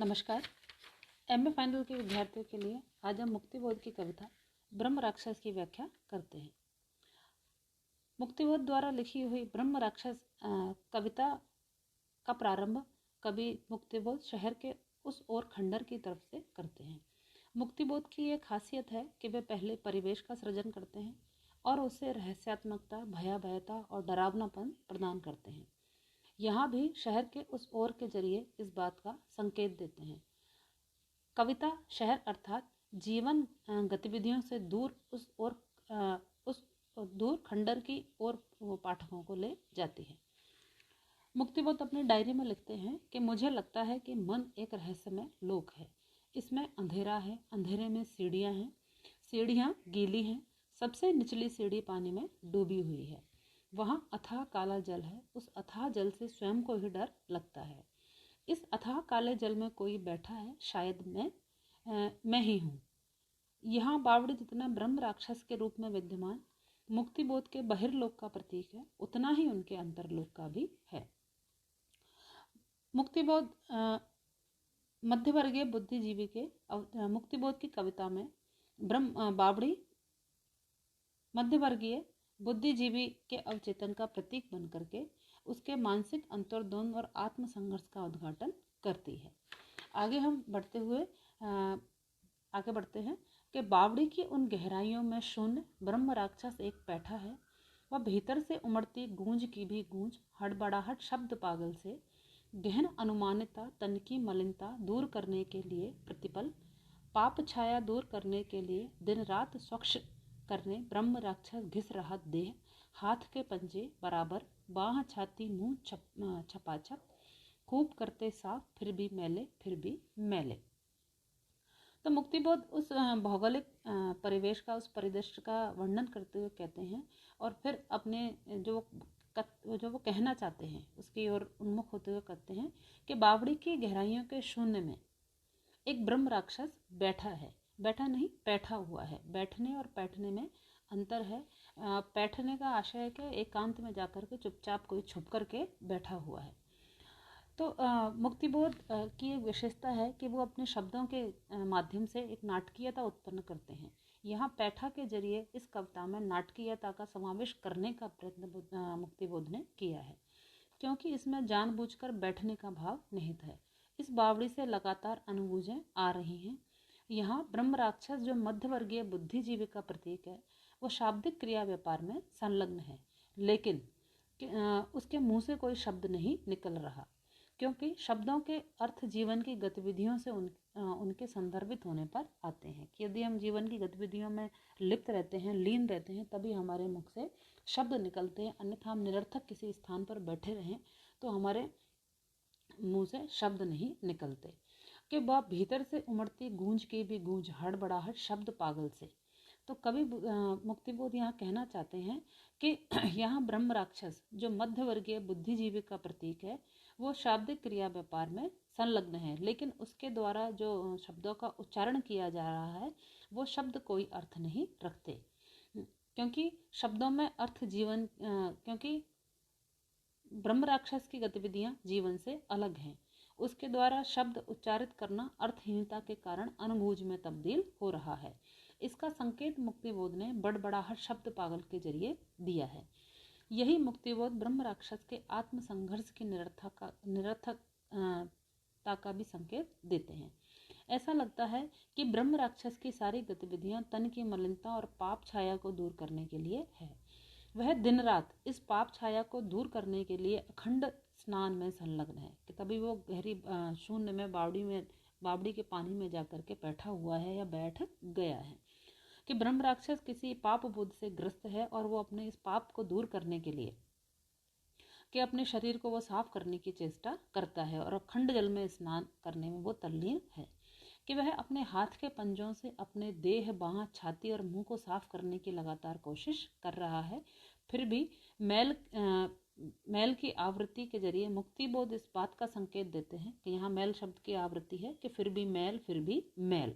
नमस्कार। MA final के विद्यार्थियों के लिए आज हम मुक्तिबोध की कविता ब्रह्म राक्षस की व्याख्या करते हैं। मुक्तिबोध द्वारा लिखी हुई ब्रह्म राक्षस कविता का प्रारंभ कवि मुक्तिबोध शहर के उस ओर खंडर की तरफ से करते हैं। मुक्तिबोध की ये खासियत है कि वे पहले परिवेश का सृजन करते हैं और उससे रहस्यात्मकता, भयावहता और डरावनापन प्रदान करते हैं। यहाँ भी शहर के उस ओर के जरिए इस बात का संकेत देते हैं। कविता शहर अर्थात जीवन गतिविधियों से दूर उस दूर खंडर की ओर पाठकों को ले जाती है। मुक्तिबोध अपनी डायरी में लिखते हैं कि मुझे लगता है कि मन एक रहस्यमय लोक है। इसमें अंधेरा है, अंधेरे में सीढ़ियाँ हैं, सीढ़ियाँ गीली हैं, सबसे निचली सीढ़ी पानी में डूबी हुई है। वहाँ अथाह काला जल है, उस अथाह जल से स्वयं को ही डर लगता है। इस अथाह काले जल में कोई बैठा है, शायद मैं ही हूँ। यहाँ बावड़ी जितना ब्रह्म राक्षस के रूप में विद्यमान मुक्तिबोध के बहिर्लोक का प्रतीक है, उतना ही उनके अंतरलोक का भी है। मुक्तिबोध मध्यवर्गीय बुद्धिजीवी के मुक्तिबोध की कविता में बावड़ी मध्यवर्गीय बुद्धिजीवी के अवचेतन का प्रतीक बन करके उसके मानसिक अंतर्द्वंद और आत्म संघर्ष का उद्घाटन करती है। आगे बढ़ते हैं कि बावड़ी की उन गहराइयों में शून्य ब्रह्म राक्षस एक बैठा है। वह भीतर से उमड़ती गूंज की भी गूंज, हड़बड़ाहट शब्द पागल से, गहन अनुमानिता, तन की मलिनता दूर करने के लिए प्रतिपल, पाप छाया दूर करने के लिए दिन रात स्वच्छ करने ब्रह्म राक्षस घिस रहा देह, हाथ के पंजे बराबर, बाह छाती मुंह छपाछप, खूब करते साफ फिर भी मैले। तो मुक्तिबोध उस भौगोलिक परिवेश का, उस परिदृश्य का वर्णन करते हुए कहते हैं और फिर अपने जो वो कहना चाहते हैं उसकी ओर उन्मुख होते हुए कहते हैं कि बावड़ी की गहराइयों के शून्य में एक ब्रह्म राक्षस बैठा है। बैठा नहीं, बैठा हुआ है। बैठने और बैठने में अंतर है। बैठने का आशय है कि एकांत में जाकर के चुपचाप कोई छुप करके बैठा हुआ है। तो मुक्तिबोध की एक विशेषता है कि वो अपने शब्दों के माध्यम से एक नाटकीयता उत्पन्न करते हैं। यहाँ पैठा के जरिए इस कविता में नाटकीयता का समावेश करने का प्रयत्न मुक्तिबोध ने किया है, क्योंकि इसमें जानबूझकर बैठने का भाव निहित है। इस बावड़ी से लगातार अनुभूजें आ रही हैं। यहाँ ब्रह्म राक्षस जो मध्यवर्गीय बुद्धिजीवी का प्रतीक है, वो शाब्दिक क्रिया व्यापार में संलग्न है, लेकिन उसके मुंह से कोई शब्द नहीं निकल रहा, क्योंकि शब्दों के अर्थ जीवन की गतिविधियों से उनके संदर्भित होने पर आते हैं। कि यदि हम जीवन की गतिविधियों में लिप्त रहते हैं, लीन रहते हैं, तभी हमारे मुख से शब्द निकलते हैं। अन्यथा हम निरर्थक किसी स्थान पर बैठे रहें तो हमारे मुंह से शब्द नहीं निकलते। कि वह भीतर से उमड़ती गूंज की भी गूंज, हड़बड़ाहट शब्द पागल से। तो कवि मुक्तिबोध यहाँ कहना चाहते हैं कि यहाँ ब्रह्म राक्षस जो मध्यवर्गीय बुद्धिजीवी का प्रतीक है, वो शाब्दिक क्रिया व्यापार में संलग्न है, लेकिन उसके द्वारा जो शब्दों का उच्चारण किया जा रहा है वो शब्द कोई अर्थ नहीं रखते, क्योंकि शब्दों में अर्थ जीवन क्योंकि ब्रह्म राक्षस की गतिविधियां जीवन से अलग हैं। उसके द्वारा शब्द उच्चारित करना अर्थहीनता के कारण अनुभूज में तब्दील हो रहा है। इसका संकेत मुक्तिबोध ने बड़बड़ाहट शब्द पागल के जरिए दिया है। यही मुक्तिबोध ब्रह्म राक्षस के आत्म संघर्ष की निरर्थकता का भी संकेत देते हैं। ऐसा लगता है कि ब्रह्म राक्षस की सारी गतिविधियां तन की मलिनता और पाप छाया को दूर करने के लिए है। वह दिन रात इस पाप छाया को दूर करने के लिए अखंड स्नान में संलग्न है। कि तभी वो गहरी शून्य में बावड़ी के पानी में जाकर के बैठा हुआ है या बैठ गया है। कि ब्रह्म राक्षस किसी पाप बुद्ध से ग्रस्त है और वो अपने इस पाप को दूर करने के लिए कि अपने शरीर को वो साफ करने की चेष्टा करता है और अखंड जल में स्नान करने में वो तल्लीन है। कि वह अपने हाथ के पंजों से अपने देह, बाह, छाती और मुंह को साफ करने की लगातार कोशिश कर रहा है। फिर भी मैल की आवृत्ति के जरिए मुक्तिबोध इस बात का संकेत देते हैं कि यहाँ मैल शब्द की आवृत्ति है कि फिर भी मैल।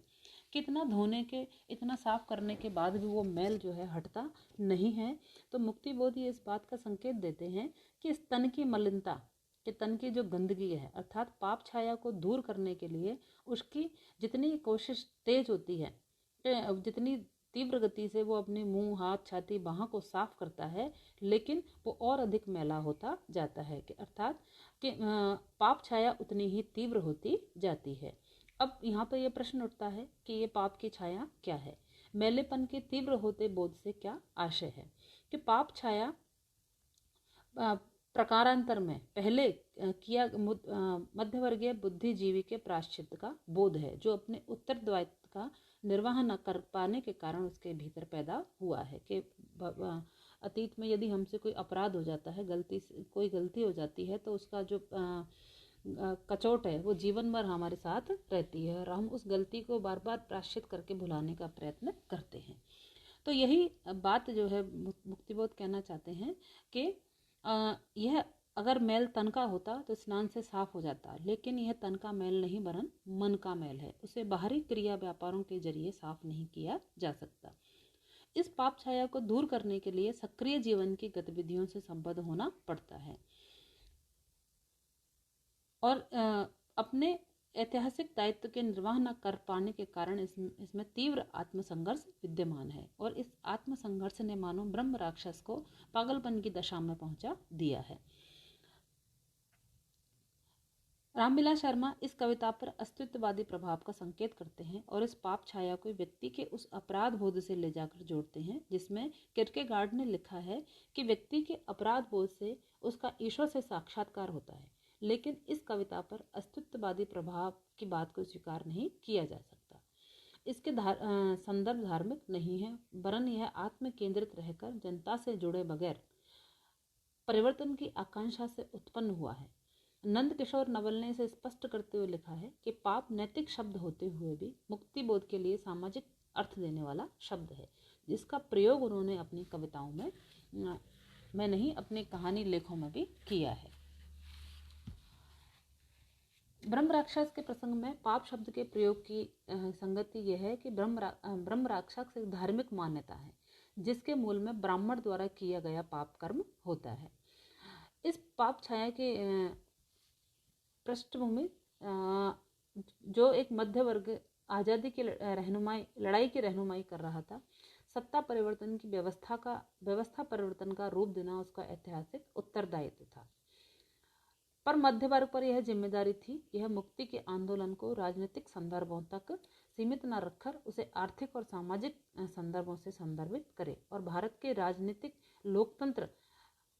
कितना धोने के, इतना साफ करने के बाद भी वो मैल जो है हटता नहीं है। तो मुक्तिबोध ये इस बात का संकेत देते हैं कि इस तन की मलिनता कि तन की जो गंदगी है अर्थात पाप छाया को दूर करने के लिए उसकी जितनी कोशिश तेज होती है, जितनी तीव्र गति से वो अपने मुंह, हाथ, छाती, बाहों को साफ करता है, लेकिन वो और अधिक मैला होता जाता है कि अर्थात कि पाप छाया उतनी ही तीव्र होती जाती है। अब यहाँ पर यह प्रश्न उठता है कि ये पाप की छाया क्या है? मैलेपन के तीव्र होते बोध से क्या आशय है? कि पाप छाया प्रकारांतर में पहले किया मध्यवर्गीय बुद्धिजीवी के प्रायश्चित का बोध है, जो अपने उत्तरदायित्व का निर्वाह न कर पाने के कारण उसके भीतर पैदा हुआ है। कि अतीत में यदि हमसे कोई अपराध हो जाता है, कोई गलती हो जाती है, तो उसका जो कचोट है वो जीवन भर हमारे साथ रहती है और हम उस गलती को बार बार प्रायश्चित करके भुलाने का प्रयत्न करते हैं। तो यही बात जो है मुक्तिबोध कहना चाहते हैं कि यह अगर मैल तन का होता तो स्नान से साफ हो जाता, लेकिन यह तन का मैल नहीं वरन मन का मैल है। उसे बाहरी क्रिया व्यापारों के जरिए साफ नहीं किया जा सकता। इस पाप छाया को दूर करने के लिए सक्रिय जीवन की गतिविधियों से संबद्ध होना पड़ता है और अपने ऐतिहासिक दायित्व के निर्वाह न कर पाने के कारण इसमें तीव्र आत्मसंघर्ष विद्यमान है और इस आत्मसंघर्ष ने मानो ब्रह्म राक्षस को पागलपन की दशा में पहुंचा दिया है। रामविलास शर्मा इस कविता पर अस्तित्ववादी प्रभाव का संकेत करते हैं और इस पाप छाया को व्यक्ति के उस अपराध बोध से ले जाकर जोड़ते हैं जिसमें किरकेगार्ड ने लिखा है कि व्यक्ति के अपराध बोध से उसका ईश्वर से साक्षात्कार होता है, लेकिन इस कविता पर अस्तित्ववादी प्रभाव की बात को स्वीकार नहीं किया जा सकता। इसके संदर्भ धार्मिक नहीं है, वरन यह आत्म केंद्रित रहकर जनता से जुड़े बगैर परिवर्तन की आकांक्षा से उत्पन्न हुआ है। नंद किशोर नवल ने इसे स्पष्ट करते हुए लिखा है कि पाप नैतिक शब्द होते हुए भी मुक्ति बोध के लिए सामाजिक अर्थ देने वाला शब्द है, जिसका प्रयोग उन्होंने अपनी कविताओं में नहीं अपने कहानी लेखों में भी किया है। ब्रह्म राक्षस के प्रसंग में पाप शब्द के प्रयोग की संगति यह है कि ब्रह्म राक्षस एक धार्मिक मान्यता है जिसके मूल में ब्राह्मण द्वारा किया गया पाप कर्म होता है। इस पाप छाया के पृष्ठभूमि जो एक मध्य वर्ग आज़ादी की लड़ाई की रहनुमाई कर रहा था, सत्ता परिवर्तन की व्यवस्था परिवर्तन का रूप देना उसका ऐतिहासिक उत्तरदायित्व था। पर मध्य वर्ग पर यह जिम्मेदारी थी कि यह मुक्ति के आंदोलन को राजनीतिक संदर्भों तक सीमित न रखकर उसे आर्थिक और सामाजिक संदर्भों से संदर्भित करे और भारत के राजनीतिक लोकतंत्र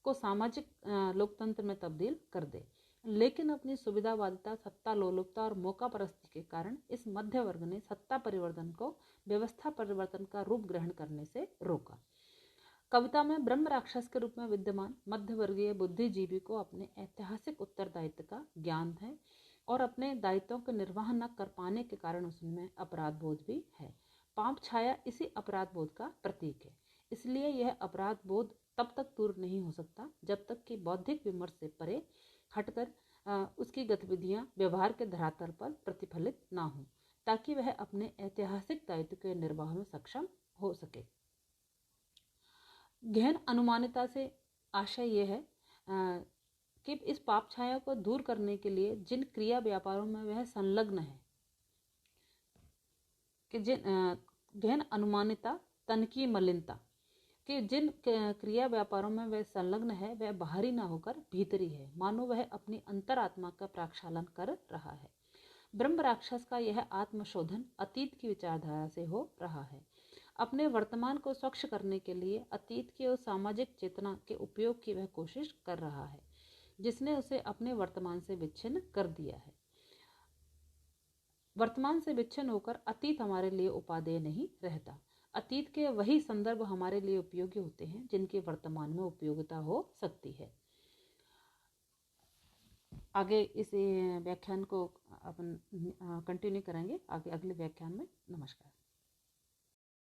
को सामाजिक लोकतंत्र में तब्दील कर दे। लेकिन अपनी सुविधावादिता, सत्ता लोलुपता और मौका परस्ती के कारण इस मध्य वर्ग ने सत्ता परिवर्तन को व्यवस्था परिवर्तन का रूप ग्रहण करने से रोका। कविता में ब्रह्म राक्षस के रूप में विद्यमान मध्यवर्गीय बुद्धिजीवी को अपने ऐतिहासिक उत्तरदायित्व का ज्ञान है और अपने दायित्वों का निर्वाह न कर पाने के कारण उसमें अपराध बोध भी है। पाप छाया इसी अपराध बोध का प्रतीक है, इसलिए यह अपराध बोध तब तक दूर नहीं हो सकता जब तक कि बौद्धिक विमर्श से परे हटकर उसकी गतिविधियां व्यवहार के धरातल पर प्रतिफलित ना हो, ताकि वह अपने ऐतिहासिक दायित्व के निर्वाह में सक्षम हो सके। गहन अनुमानिता से आशय यह है कि इस पाप छाया को दूर करने के लिए जिन क्रिया व्यापारों में वह संलग्न है, कि गहन अनुमानिता तनकी मलिनता कि जिन क्रिया व्यापारों में वह संलग्न है वह बाहरी ना होकर भीतरी है, मानो वह अपनी अंतरात्मा का प्रक्षालन कर रहा है। ब्रह्म राक्षस का यह आत्मशोधन अतीत की विचारधारा से हो रहा है। अपने वर्तमान को स्वच्छ करने के लिए अतीत की और सामाजिक चेतना के उपयोग की वह कोशिश कर रहा है, जिसने उसे अपने वर्तमान से विच्छिन्न कर दिया है। वर्तमान से विच्छिन्न होकर अतीत हमारे लिए उपादेय नहीं रहता। अतीत के वही संदर्भ हमारे लिए उपयोगी होते हैं जिनके वर्तमान में उपयोगिता हो सकती है। आगे इस व्याख्यान को अपन कंटिन्यू करेंगे आगे अगले व्याख्यान में। नमस्कार।